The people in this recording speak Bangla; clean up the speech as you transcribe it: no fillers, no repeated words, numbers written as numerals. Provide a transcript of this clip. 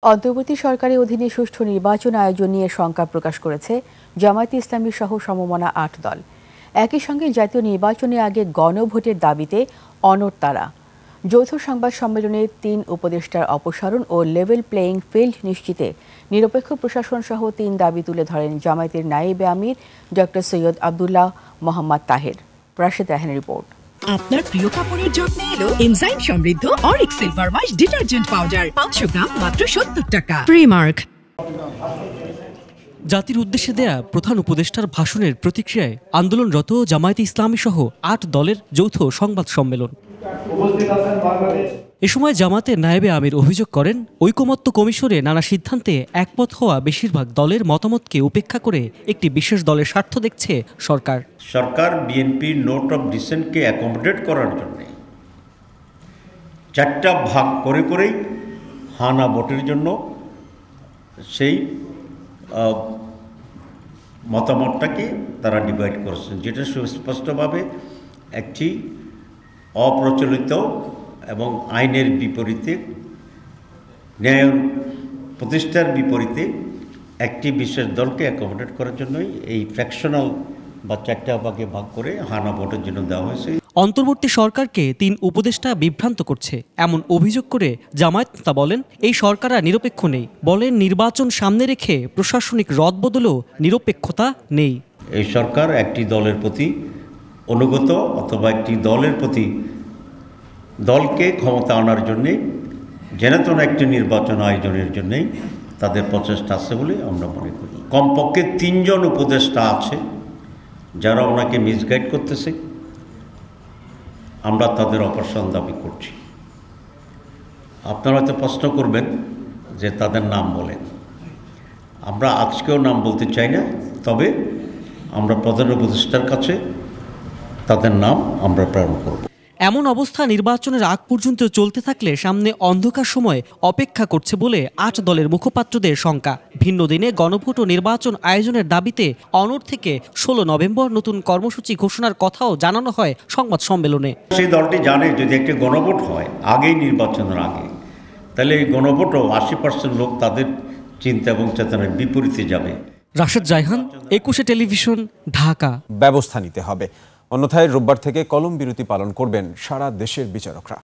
অন্তর্বর্তী সরকারের অধীনে সুষ্ঠু নির্বাচন আয়োজন নিয়ে শঙ্কা প্রকাশ করেছে জামায়াতে ইসলামী সহ সমমনা ৮ দল। একই সঙ্গে জাতীয় নির্বাচনের আগে গণভোটের দাবিতে অনড় তারা। যৌথ সংবাদ সম্মেলনে ৩ উপদেষ্টার অপসারণ ও লেভেল প্লেয়িং ফিল্ড নিশ্চিতে নিরপেক্ষ প্রশাসন সহ ৩ দাবি তুলে ধরেন জামায়াতের নায়েবে আমির ডক্টর সৈয়দ আব্দুল্লাহ মোহাম্মদ তাহের। রাশেদ রায়হানের রিপোর্ট। আপনার প্রিয় কাপড়ের যত্নে এলো এনজাইম সমৃদ্ধ Arik silver wash detergent powder 500 গ্রাম মাত্র 70 টাকা। প্রিমার্ক। জাতির উদ্দেশ্যে দেয়া প্রধান উপদেষ্টার ভাষণের প্রতিক্রিয়ায় আন্দোলনরত জামায়াতে ইসলামী সহ ৮ দলের যৌথ সংবাদ সম্মেলন। এ সময় জামায়াতের নায়েবে আমির অভিযোগ করেন, ঐকমত্য কমিশনে নানা সিদ্ধান্তে একমত হওয়া বেশিরভাগ দলের মতামতকে উপেক্ষা করে একটি বিশেষ দলের স্বার্থ দেখছে সরকার। সরকার বিএনপির নোট অফ ডিসেন্টকে অ্যাকোমোডেট করার জন্য 4টা ভাগ করে করেই হানা ভোটের জন্য সেই মতামতটাকে তারা ডিভাইড করেছেন, যেটা সুস্পষ্টভাবে একটি অপ্রচলিত এবং আইনের বিপরীতে, ন্যায় প্রতিষ্ঠার বিপরীতে একটি বিশেষ দলকে অ্যাকোমোডেট করার জন্যই এই ফ্র্যাকশনাল বা 4টা ভাগে ভাগ করে হানা ভোটের জন্য দেওয়া হয়েছে। অন্তর্বর্তী সরকারকে ৩ উপদেষ্টা বিভ্রান্ত করছে এমন অভিযোগ করে জামায়াত নেতা বলেন, এই সরকার আর নিরপেক্ষ নেই। বলেন, নির্বাচন সামনে রেখে প্রশাসনিক রদবদলও নিরপেক্ষতা নেই। এই সরকার একটি দলের প্রতি অনুগত অথবা একটি দলের প্রতি দলকে ক্ষমতা আনার জন্যে যেন একটি নির্বাচন আয়োজনের জন্যেই তাদের প্রচেষ্টা আছে বলে আমরা মনে করি। কমপক্ষে 3 জন উপদেষ্টা আছে যারা ওনাকে মিসগাইড করতেছে। আমরা তাদের অপসারণ দাবি করছি। আপনারা হয়তো প্রশ্ন করবেন যে তাদের নাম বলেন। আমরা আজকেও নাম বলতে চাই না, তবে আমরা প্রধান উপদেষ্টার কাছে তাদের নাম আমরা প্রেরণ করব। এমন অবস্থা নির্বাচনের আগ পর্যন্ত চলতে থাকলে সামনে অন্ধকার সময় অপেক্ষা করছে বলে ৮ দলের মুখপাত্রদের শঙ্কা। ভিন্ন দিনে গণভোট ও নির্বাচন আয়োজনের দাবিতে অনড় থেকে 16 নভেম্বর নতুন কর্মসূচি ঘোষণার কথাও জানানো হয় সংবাদ সম্মেলনে। সেই দলটি জানে যদি একটি গণভোট হয় আগেই, নির্বাচনের আগে, তাহলে এই গণভোটও 80% লোক তাদের চিন্তা এবং চেতনার বিপরীতে যাবে। রাশেদ রায়হান, 21 টেলিভিশন, ঢাকা। ব্যবস্থা নিতে হবে, অন্যথায় রোববার থেকে কলম বিরতি পালন করবেন সারা দেশের বিচারকরা।